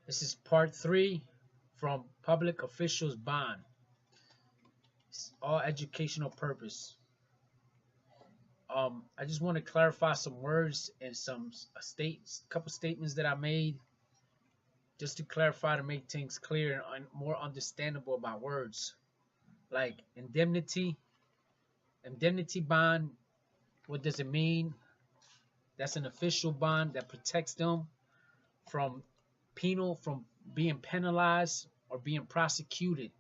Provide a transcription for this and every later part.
This is part 3 from Public Officials Bond. It's all educational purpose. I just want to clarify some words and some couple statements that I made, just to clarify, to make things clear and more understandable about words. Like indemnity bond. What does it mean? That's an official bond that protects them from from being penalized or being prosecuted.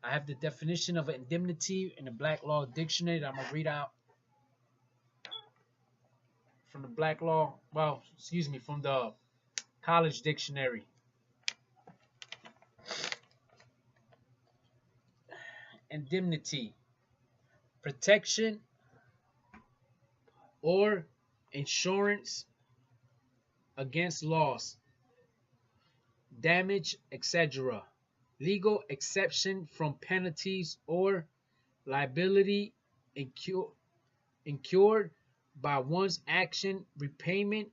I have the definition of indemnity in the Black Law Dictionary that I'm going to read out from the from the College Dictionary. Indemnity, protection or insurance against loss, damage, etc. Legal exception from penalties or liability incurred by one's action, repayment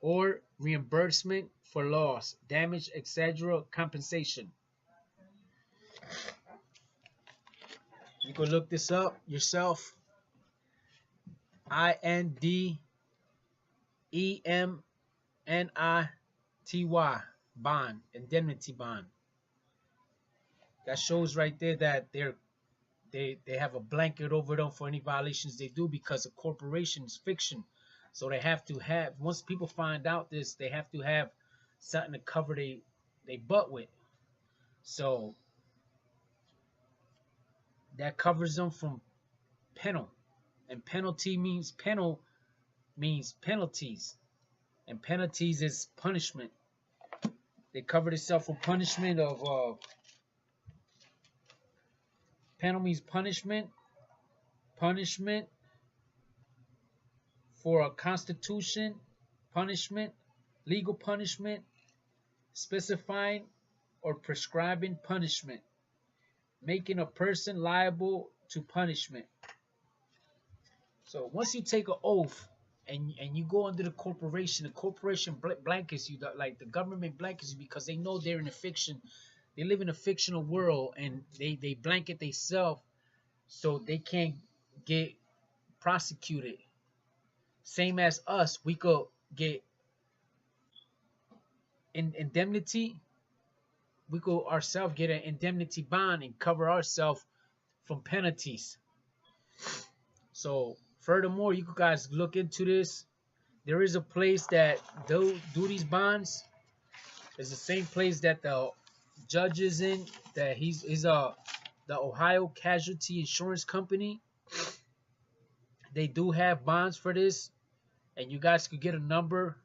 or reimbursement for loss, damage, etc. Compensation. You can look this up yourself. INDEMNITY, bond, indemnity bond. That shows right there that they have a blanket over them for any violations they do, because a corporation is fiction. So they have to have, once people find out this, they have to have something to cover they butt with. So that covers them from penal. And penalty means penalties. And penalties is punishment. They cover themselves for punishment of penal means punishment for a constitution, punishment, legal punishment, specifying or prescribing punishment, making a person liable to punishment. So once you take an oath and you go under the corporation blankets you, like the government blankets you, because they know they're in a fiction. They live in a fictional world, and they blanket themselves so they can't get prosecuted. Same as us, we could get indemnity. We could ourselves get an indemnity bond and cover ourselves from penalties. So furthermore, you guys look into this. There is a place that do these bonds. It's the same place that the judge is in. That he's the Ohio Casualty Insurance Company. They do have bonds for this, and you guys could get a number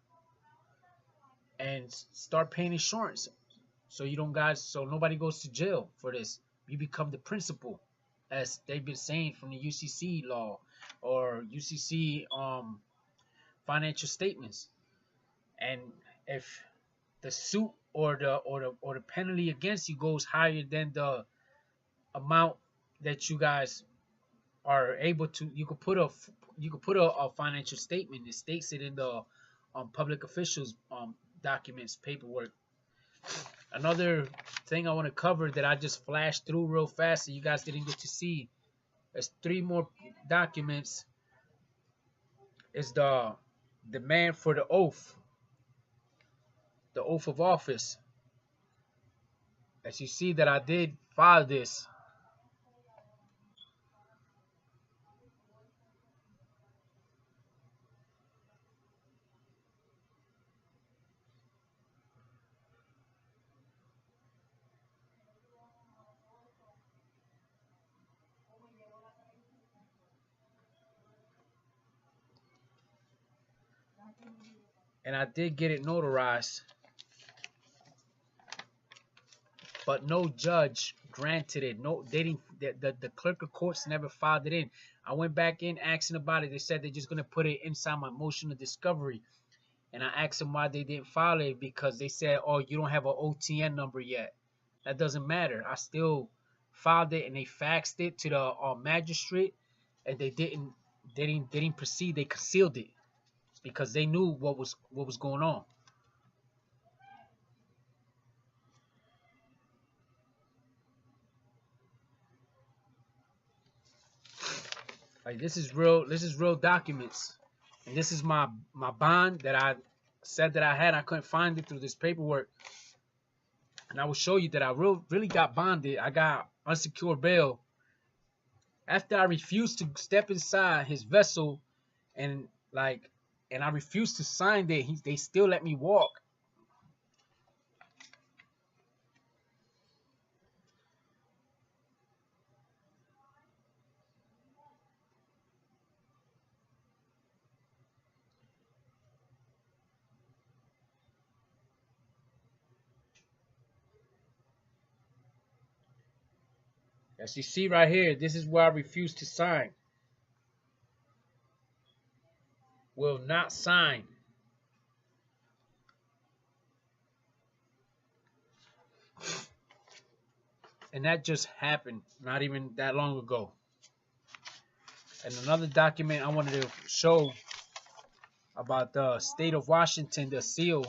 and start paying insurance, so nobody goes to jail for this. You become the principal, as they've been saying from the UCC law or UCC financial statements. And if the suit or the penalty against you goes higher than the amount that you guys are able to, you could put a financial statement that states it in the public officials documents, paperwork. Another thing I want to cover that I just flashed through real fast and you guys didn't get to see, there's 3 more documents. Is the demand for the oath of office. As you see that I did file this. And I did get it notarized, but no judge granted it. No, they didn't. The clerk of courts never filed it in. I went back in asking about it. They said they're just gonna put it inside my motion of discovery, and I asked them why they didn't file it, because they said, "Oh, you don't have an OTN number yet." That doesn't matter. I still filed it, and they faxed it to the magistrate, and they didn't proceed. They concealed it because they knew what was going on. Like this is real. This is real documents, and this is my bond that I said that I had. I couldn't find it through this paperwork, and I will show you that I really got bonded. I got unsecured bail after I refused to step inside his vessel, and like, and I refused to sign that. They still let me walk. As you see right here, this is where I refused to sign. Will not sign. And that just happened not even that long ago. And another document I wanted to show about the state of Washington, the seal.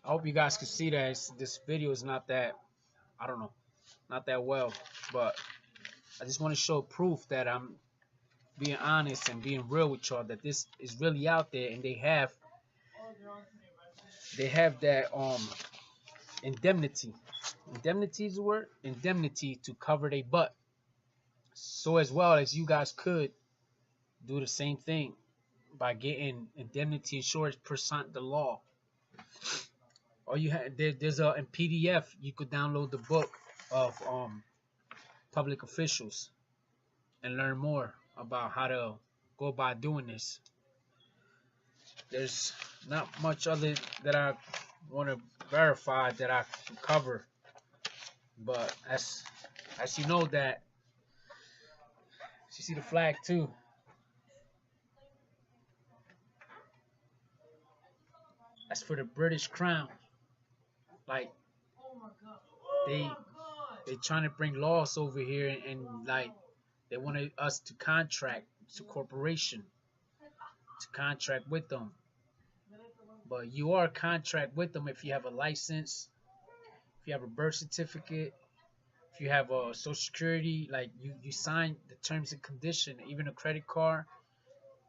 I hope you guys can see that this video is not that, I don't know, not that well, but I just want to show proof that I'm being honest and being real with y'all, that this is really out there, and they have that indemnity. Indemnity is the word? Indemnity to cover their butt. So as well as you guys could do the same thing by getting indemnity insurance percent the law. Or you have there's a in PDF you could download the book of public officials and learn more about how to go about doing this. There's not much other that I want to verify that I can cover, but as you know that you see the flag too. That's for the British Crown. Like they trying to bring laws over here, and like they wanted us to contract to corporation to contract with them. But you are a contract with them if you have a license, if you have a birth certificate, if you have a social security, like you sign the terms and condition, even a credit card,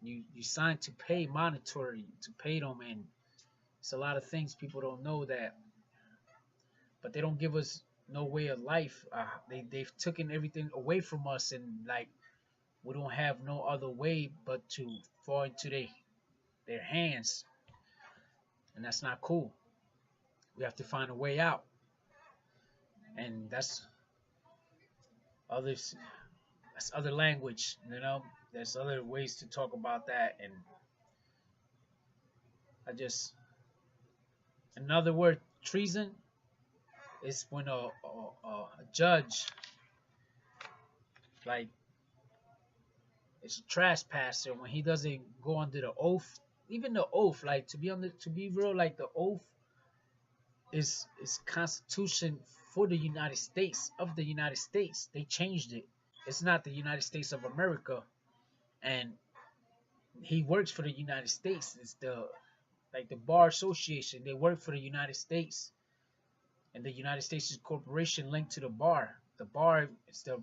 you sign to pay monetary to pay them, and it's a lot of things people don't know that, but they don't give us no way of life. They've taken everything away from us, and like we don't have no other way but to fall into their hands, and that's not cool. We have to find a way out, and others. That's other language, you know. There's other ways to talk about that, and I just another word treason is when a judge like it's a trespasser when he doesn't go under the oath. Even the oath, like to be real, like the oath is Constitution for the United States of the United States. They changed it. It's not the United States of America, and he works for the United States. It's the like the Bar Association. They work for the United States, and the United States is a corporation linked to the bar. The bar is the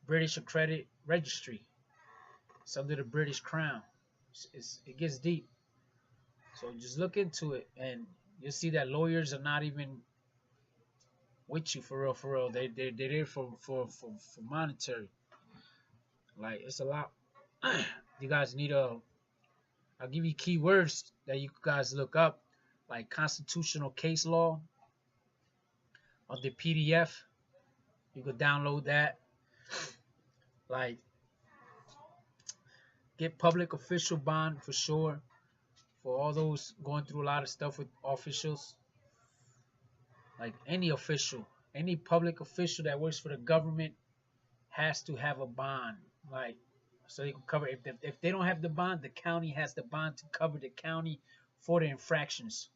British Accredited Registry. It's under the British Crown. It gets deep. So just look into it, and you'll see that lawyers are not even with you for real. They're there for monetary. Like it's a lot. You guys need a. I'll give you keywords that you guys look up, like constitutional case law on the PDF. You could download that. Like get public official bond for sure. For all those going through a lot of stuff with officials, like any official, any public official that works for the government has to have a bond. Like so they can cover if they don't have the bond, the county has the bond to cover the county for the infractions.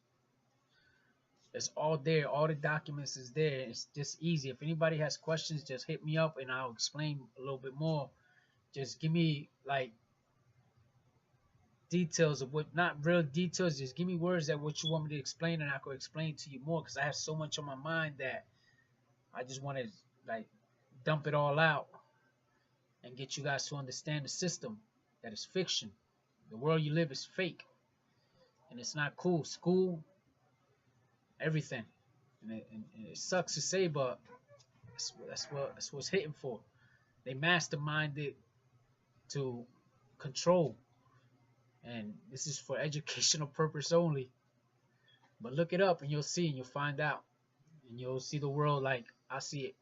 It's all there. All the documents is there. It's just easy. If anybody has questions, just hit me up and I'll explain a little bit more. Just give me like details of what, not real details. Just give me words that what you want me to explain, and I could explain to you more. Because I have so much on my mind that I just want to like dump it all out and get you guys to understand the system that is fiction. The world you live is fake, and it's not cool. School, everything, and it sucks to say, but that's what's hitting for. They masterminded to control, and this is for educational purpose only. But look it up, and you'll see, and you'll find out, and you'll see the world like I see it.